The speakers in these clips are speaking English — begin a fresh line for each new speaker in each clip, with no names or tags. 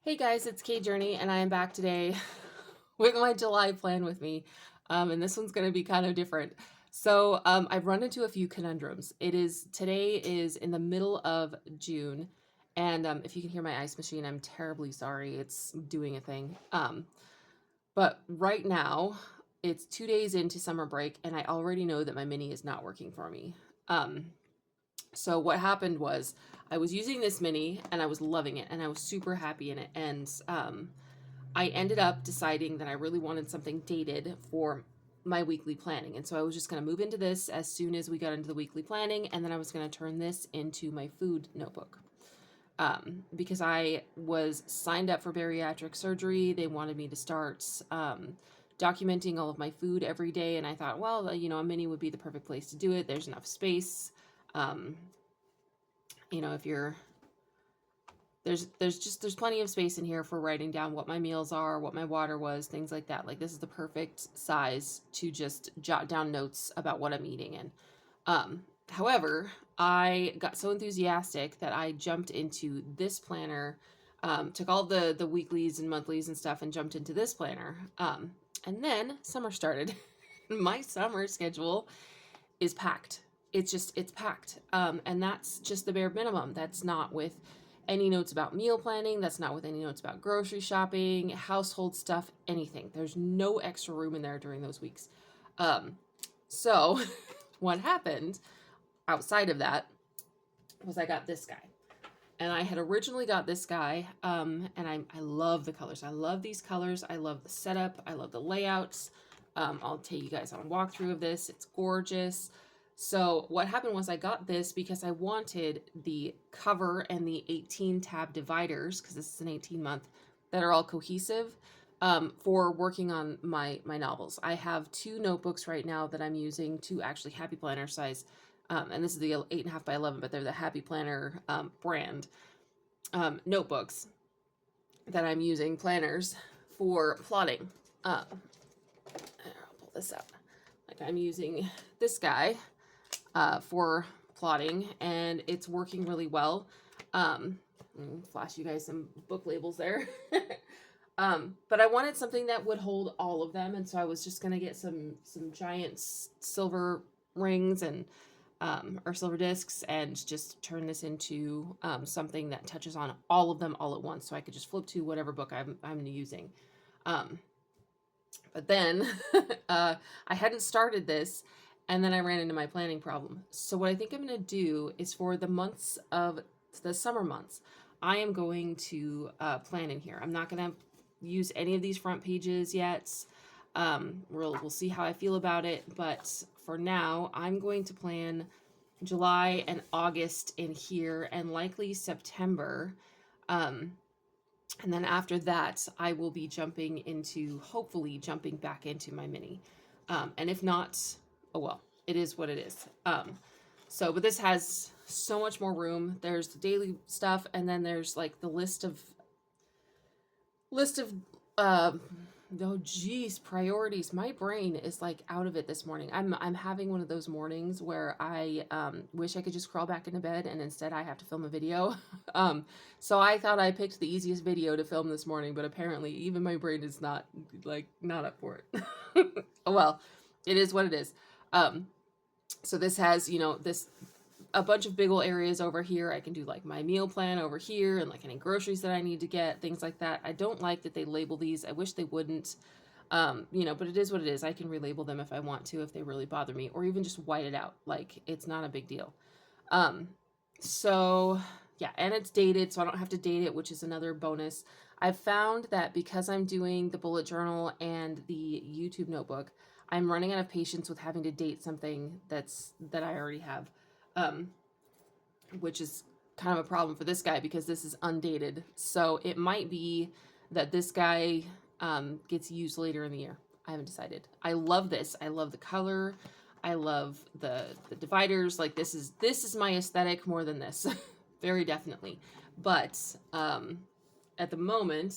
Hey guys, it's Kay Journey, and I am back today with my July plan with me. And this one's going to be kind of different. I've run into a few conundrums. Today is in the middle of June, and if you can hear my ice machine, I'm terribly sorry. It's doing a thing. But right now, it's 2 days into summer break, and I already know that my mini is not working for me. Um, so what happened was I was using this mini and I was loving it and I was super happy in it. And I ended up deciding that I really wanted something dated for my weekly planning. And so I was just going to move into this as soon as we got into the weekly planning. And then I was going to turn this into my food notebook. Because I was signed up for bariatric surgery. They wanted me to start documenting all of my food every day. And I thought, well, a mini would be the perfect place to do it. There's enough space. Um, if you're there's plenty of space in here for writing down what my meals are, what my water was, things like that. Like this is the perfect size to just jot down notes about what I'm eating in. However, I got so enthusiastic that I jumped into this planner, took all the weeklies and monthlies and stuff and jumped into this planner. And then summer started. My summer schedule is packed. It's packed. And that's just the bare minimum. That's not with any notes about meal planning. That's not with any notes about grocery shopping, household stuff, anything. There's no extra room in there during those weeks. So what happened outside of that was I got this guy. And I had originally got this guy, and I love the colors. I love these colors. I love the setup. I love the layouts. I'll take you guys on a walkthrough of this. It's gorgeous. So what happened was I got this because I wanted the cover and the 18 tab dividers, because this is an 18-month, that are all cohesive for working on my novels. I have two notebooks right now that I'm using, two actually Happy Planner size, and this is the 8.5 by 11, but they're the Happy Planner brand notebooks that I'm using, planners, for plotting. I'll pull this out. Like I'm using this guy for plotting, and it's working really well. Flash you guys some book labels there. But I wanted something that would hold all of them, and so I was just gonna get some giant silver rings and or silver discs, and just turn this into something that touches on all of them all at once, so I could just flip to whatever book I'm using. But then I hadn't started this, and then I ran into my planning problem. So what I think I'm going to do is for the summer months, I am going to plan in here. I'm not going to use any of these front pages yet. We'll see how I feel about it, but for now, I'm going to plan July and August in here, and likely September. And then after that, I will be hopefully jumping back into my mini. And if not, oh well, it is what it is. But this has so much more room. There's the daily stuff, and then there's like the list of oh geez, priorities. My brain is like out of it this morning. I'm having one of those mornings where I wish I could just crawl back into bed, and instead I have to film a video. So I thought I picked the easiest video to film this morning, but apparently even my brain is not up for it. Oh well, it is what it is. So this has, this a bunch of big old areas over here. I can do like my meal plan over here, and like any groceries that I need to get, things like that. I don't like that they label these. I wish they wouldn't. But it is what it is. I can relabel them if I want to, if they really bother me, or even just white it out. Like, it's not a big deal. So yeah, and it's dated, so I don't have to date it, which is another bonus. I've found that because I'm doing the bullet journal and the YouTube notebook, I'm running out of patience with having to date something that I already have, which is kind of a problem for this guy because this is undated. So it might be that this guy gets used later in the year. I haven't decided. I love this. I love the color. I love the dividers. Like this is my aesthetic more than this, very definitely. But at the moment,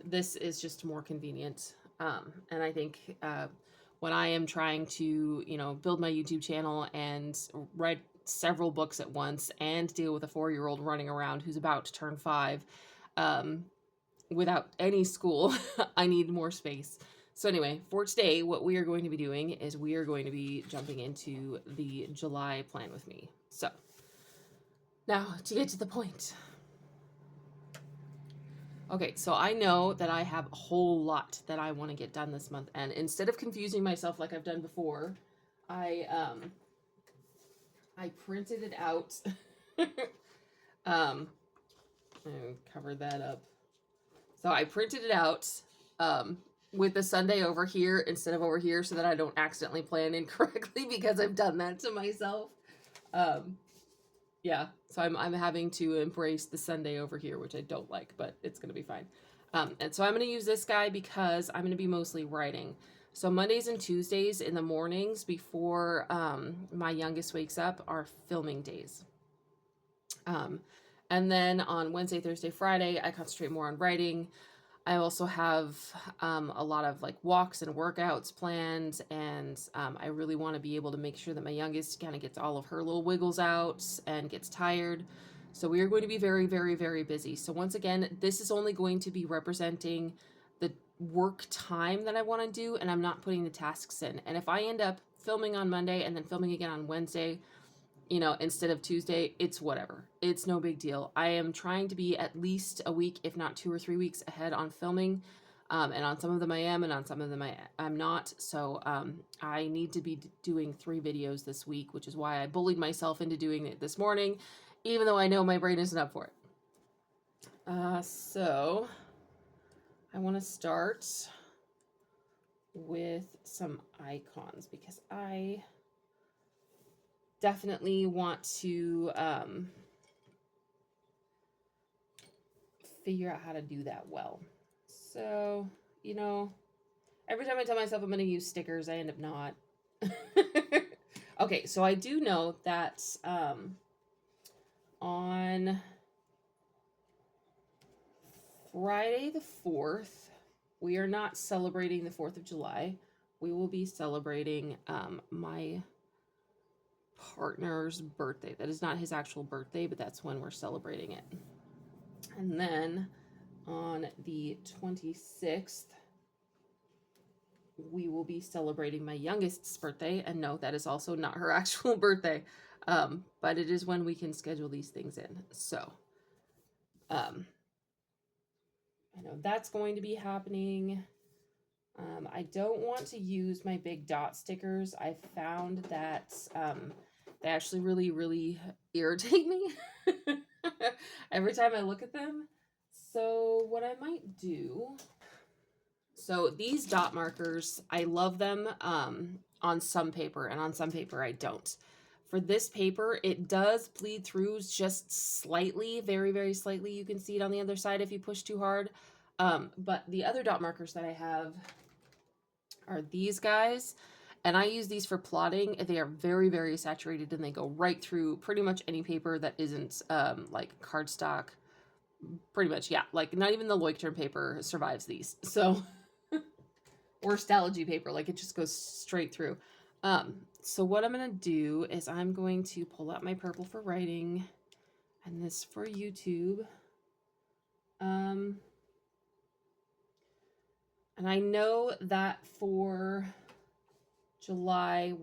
this is just more convenient. And I think when I am trying to, build my YouTube channel and write several books at once and deal with a 4-year-old running around who's about to turn 5, without any school, I need more space. So anyway, for today, what we are going to be doing is we are going to be jumping into the July plan with me. So now to get to the point. Okay, so I know that I have a whole lot that I want to get done this month, and instead of confusing myself like I've done before, I printed it out. I covered that up. So I printed it out with the Sunday over here instead of over here so that I don't accidentally plan incorrectly because I've done that to myself. Yeah, so I'm having to embrace the Sunday over here, which I don't like, but it's going to be fine. And so I'm going to use this guy because I'm going to be mostly writing. So Mondays and Tuesdays in the mornings before my youngest wakes up are filming days. And then on Wednesday, Thursday, Friday, I concentrate more on writing. I also have a lot of like walks and workouts planned, and I really want to be able to make sure that my youngest kind of gets all of her little wiggles out and gets tired. So we are going to be very, very, very busy. So once again, this is only going to be representing the work time that I want to do, and I'm not putting the tasks in. And if I end up filming on Monday and then filming again on Wednesday, you know, instead of Tuesday, it's whatever. It's no big deal. I am trying to be at least a week, if not 2 or 3 weeks ahead on filming. And on some of them I am, and on some of them I'm not. So I need to be doing 3 videos this week, which is why I bullied myself into doing it this morning, even though I know my brain isn't up for it. So I want to start with some icons because I definitely want to figure out how to do that well. So, you know, every time I tell myself I'm going to use stickers, I end up not. Okay, so I do know that on Friday the 4th, we are not celebrating the 4th of July. We will be celebrating my partner's birthday. That is not his actual birthday, but that's when we're celebrating it. And then on the 26th, we will be celebrating my youngest's birthday. And no, that is also not her actual birthday. But it is when we can schedule these things in. So, I know that's going to be happening. I don't want to use my big dot stickers. I found that they actually really, really irritate me every time I look at them. So what I might do, so these dot markers, I love them on some paper, and on some paper I don't. For this paper, it does bleed through just slightly, very, very slightly. You can see it on the other side if you push too hard. But the other dot markers that I have are these guys, and I use these for plotting. They are very, very saturated, and they go right through pretty much any paper that isn't like cardstock. Pretty much, yeah. Like not even the Leuchtturm paper survives these. So, or Stalogy paper, like it just goes straight through. So what I'm gonna do is I'm going to pull out my purple for writing, and this for YouTube. And I know that for July,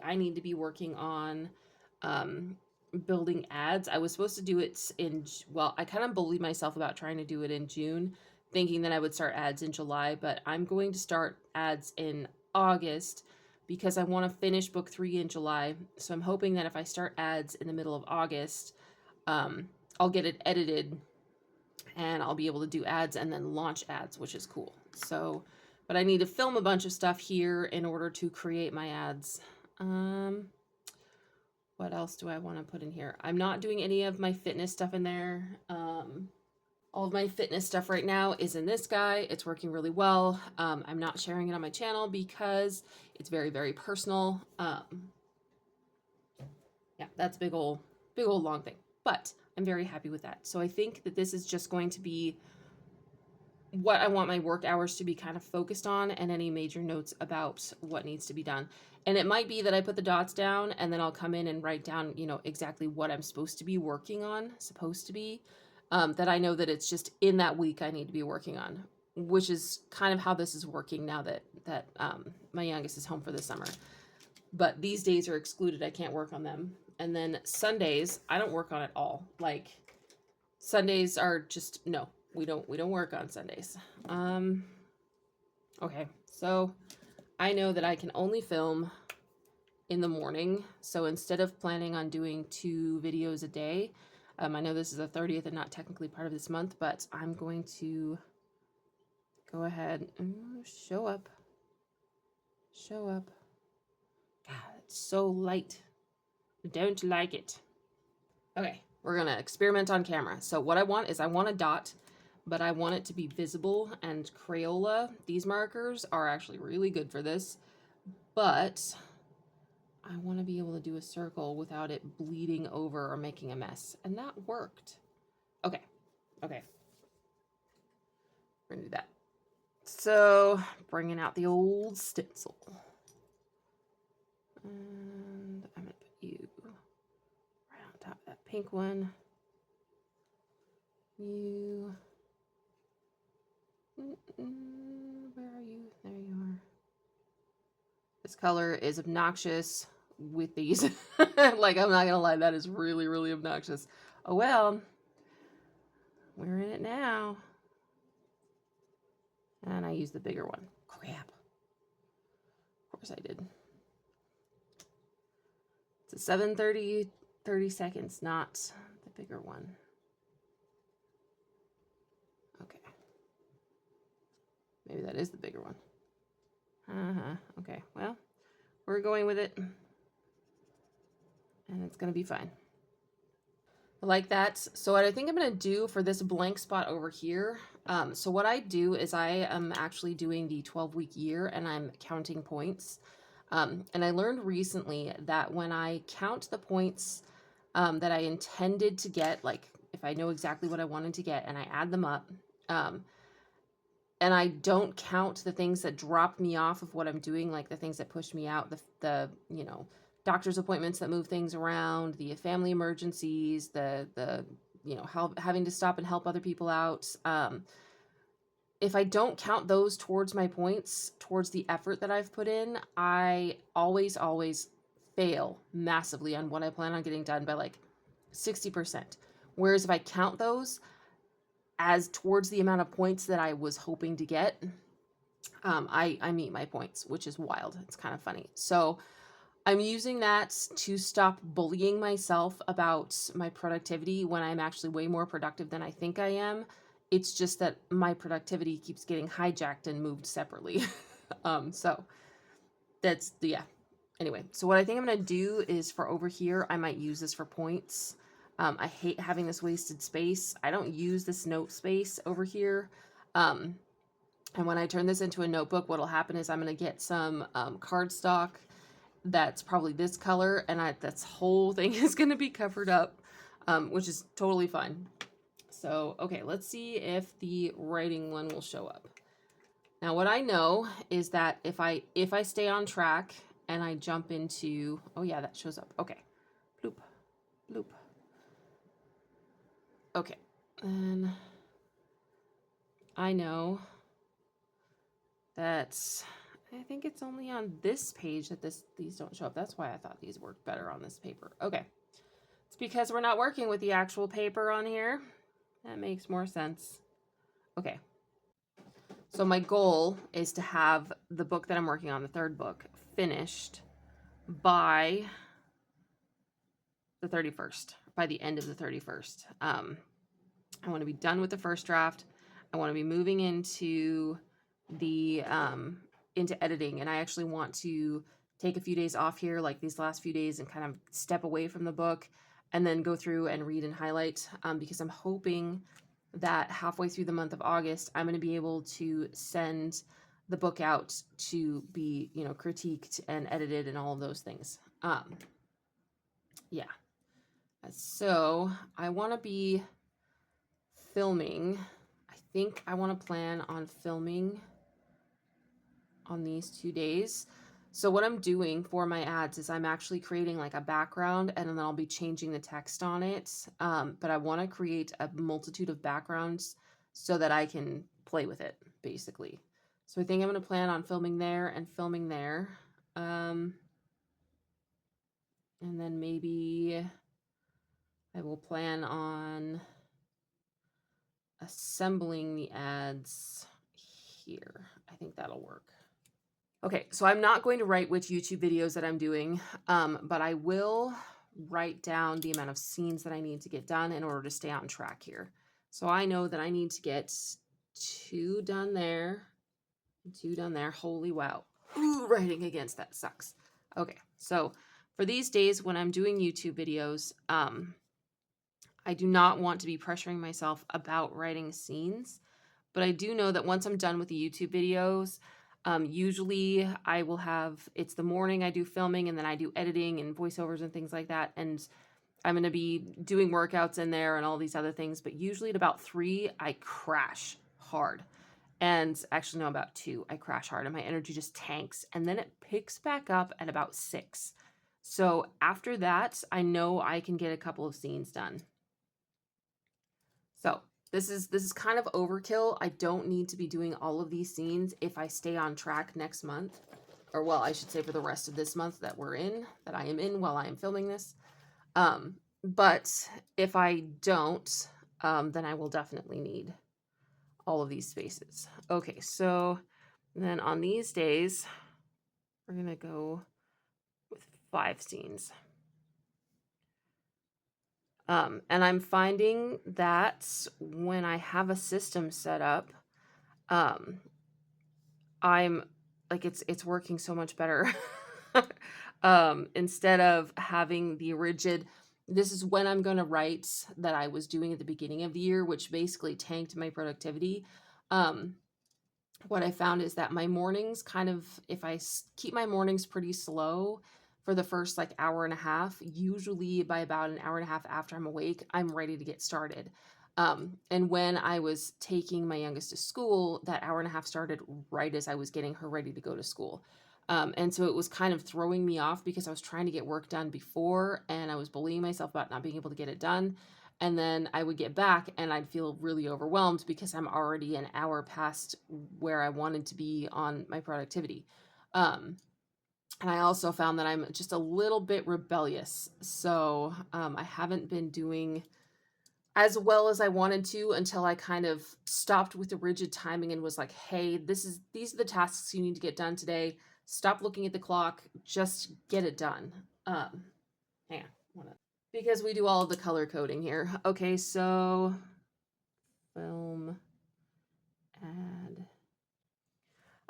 I need to be working on building ads. I was supposed to do it well, I kind of bullied myself about trying to do it in June, thinking that I would start ads in July, but I'm going to start ads in August because I want to finish book 3 in July. So I'm hoping that if I start ads in the middle of August, I'll get it edited and I'll be able to do ads and then launch ads, which is cool. So, but I need to film a bunch of stuff here in order to create my ads. What else do I want to put in here? I'm not doing any of my fitness stuff in there. All of my fitness stuff right now is in this guy. It's working really well. I'm not sharing it on my channel because it's very, very personal. Yeah, that's a big old long thing. But I'm very happy with that. So I think that this is just going to be what I want my work hours to be kind of focused on, and any major notes about what needs to be done. And it might be that I put the dots down and then I'll come in and write down, you know, exactly what I'm supposed to be working on, that I know that it's just in that week I need to be working on, which is kind of how this is working now that my youngest is home for the summer. But these days are excluded. I can't work on them. And then Sundays, I don't work on at all. Like Sundays are just no. We don't work on Sundays. Okay. So I know that I can only film in the morning. So instead of planning on doing 2 videos a day, I know this is the 30th and not technically part of this month, but I'm going to go ahead and show up. Show up. God, it's so light. I don't like it. Okay, we're gonna experiment on camera. So what I want is I want a dot, but I want it to be visible, and Crayola, these markers are actually really good for this, but I want to be able to do a circle without it bleeding over or making a mess, and that worked. Okay, okay. We're gonna do that. So, bringing out the old stencil. And I'm gonna put you right on top of that pink one. You. Where are you? There you are. This color is obnoxious with these. Like, I'm not gonna lie, that is really, really obnoxious. Oh well. We're in it now. And I used the bigger one. Crap. Of course I did. It's a 7:30, 30 seconds, not the bigger one. Okay. Maybe that is the bigger one. Okay, well, we're going with it. And it's going to be fine. Like that. So what I think I'm going to do for this blank spot over here, so what I do is I am actually doing the 12-week year and I'm counting points. And I learned recently that when I count the points that I intended to get, like if I know exactly what I wanted to get and I add them up, and I don't count the things that drop me off of what I'm doing, like the things that push me out, the you know, doctor's appointments that move things around, the family emergencies, the you know, having to stop and help other people out. If I don't count those towards my points, towards the effort that I've put in, I always fail massively on what I plan on getting done by like 60%. Whereas if I count those as towards the amount of points that I was hoping to get, I meet my points, which is wild. It's kind of funny. So I'm using that to stop bullying myself about my productivity when I'm actually way more productive than I think I am. It's just that my productivity keeps getting hijacked and moved separately. So that's, yeah. Anyway, so what I think I'm going to do is for over here, I might use this for points. I hate having this wasted space. I don't use this note space over here. And when I turn this into a notebook, what'll happen is I'm going to get some cardstock that's probably this color, and this whole thing is going to be covered up, which is totally fine. So, okay, let's see if the writing one will show up. Now, what I know is that if I stay on track and I jump into, oh yeah, that shows up. Okay, bloop, bloop. Okay, and I know that I think it's only on this page that these don't show up. That's why I thought these worked better on this paper. Okay, it's because we're not working with the actual paper on here. That makes more sense. Okay. So my goal is to have the book that I'm working on, the 3rd book, finished by the 31st, by the end of the 31st. I want to be done with the first draft. I want to be moving into the into editing, and I actually want to take a few days off here, like these last few days, and kind of step away from the book and then go through and read and highlight, because I'm hoping that halfway through the month of August, I'm going to be able to send the book out to be, you know, critiqued and edited and all of those things. Yeah. So I want to be filming. I think I want to plan on filming on these 2 days. So what I'm doing for my ads is I'm actually creating like a background, and then I'll be changing the text on it. But I want to create a multitude of backgrounds so that I can play with it, basically. So I think I'm going to plan on filming there and filming there. And then maybe I will plan on assembling the ads here. I think that'll work. Okay, so I'm not going to write which YouTube videos that I'm doing, but I will write down the amount of scenes that I need to get done in order to stay on track here. So I know that I need to get 2 done there, 2 done there. Holy wow. Ooh, writing against that sucks. Okay, so for these days when I'm doing YouTube videos, I do not want to be pressuring myself about writing scenes, but I do know that once I'm done with the YouTube videos, usually I will have, it's the morning I do filming, and then I do editing and voiceovers and things like that. And I'm going to be doing workouts in there and all these other things. But usually at about 3, I crash hard. And actually, no, about 2, I crash hard and my energy just tanks. And then it picks back up at about 6. So after that, I know I can get a couple of scenes done. So this is kind of overkill. I don't need to be doing all of these scenes if I stay on track next month. Or, well, I should say for the rest of this month that I am in while I am filming this. But if I don't, then I will definitely need all of these spaces. Okay, so then on these days, we're going to go with 5 scenes. And I'm finding that when I have a system set up, I'm like, it's working so much better. Instead of having the rigid, this is when I'm going to write, that I was doing at the beginning of the year, which basically tanked my productivity. What I found is that my mornings kind of, if I keep my mornings pretty slow for the first like hour and a half, usually by about an hour and a half after I'm awake, I'm ready to get started. And when I was taking my youngest to school, that hour and a half started right as I was getting her ready to go to school. And so it was kind of throwing me off because I was trying to get work done before, and I was bullying myself about not being able to get it done. And then I would get back and I'd feel really overwhelmed because I'm already an hour past where I wanted to be on my productivity. And I also found that I'm just a little bit rebellious. So I haven't been doing as well as I wanted to until I kind of stopped with the rigid timing and was like, hey, these are the tasks you need to get done today. Stop looking at the clock. Just get it done. Hang on. Because we do all of the color coding here. Okay, so film ad.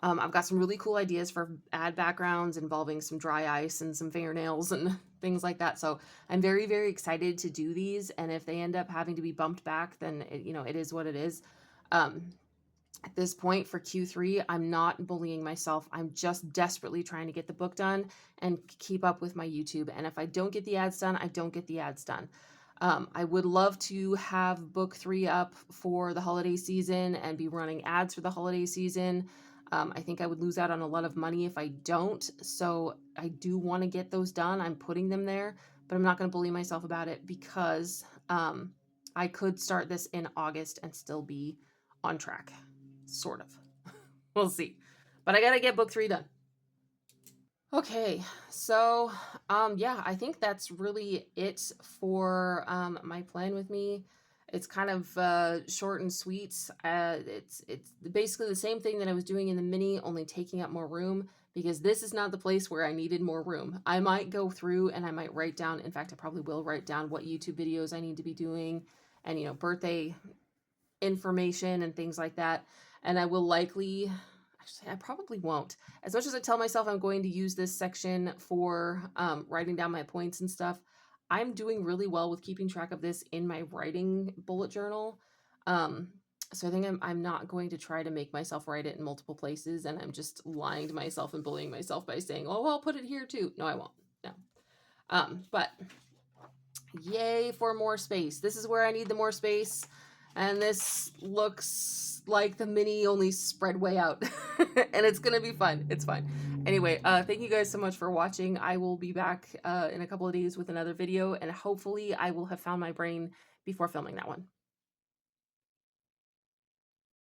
I've got some really cool ideas for ad backgrounds involving some dry ice and some fingernails and things like that. So I'm very, very excited to do these. And if they end up having to be bumped back, then it is what it is. At this point for Q3, I'm not bullying myself. I'm just desperately trying to get the book done and keep up with my YouTube. And if I don't get the ads done, I don't get the ads done. I would love to have book 3 up for the holiday season and be running ads for the holiday season. I think I would lose out on a lot of money if I don't. So I do want to get those done. I'm putting them there, but I'm not going to bully myself about it because I could start this in August and still be on track. Sort of. We'll see. But I got to get book 3 done. Okay, so yeah, I think that's really it for my plan with me. It's kind of short and sweet. It's basically the same thing that I was doing in the mini, only taking up more room, because this is not the place where I needed more room. I might go through and I might write down, in fact, I probably will write down what YouTube videos I need to be doing, and birthday information and things like that. And I will likely, actually, I probably won't. As much as I tell myself I'm going to use this section for writing down my points and stuff, I'm doing really well with keeping track of this in my writing bullet journal. So I think I'm not going to try to make myself write it in multiple places, and I'm just lying to myself and bullying myself by saying, oh, I'll put it here too. No, I won't. No. But yay for more space. This is where I need the more space. And this looks like the mini, only spread way out. And it's going to be fun. It's fine. Anyway, thank you guys so much for watching. I will be back in a couple of days with another video, and hopefully I will have found my brain before filming that one.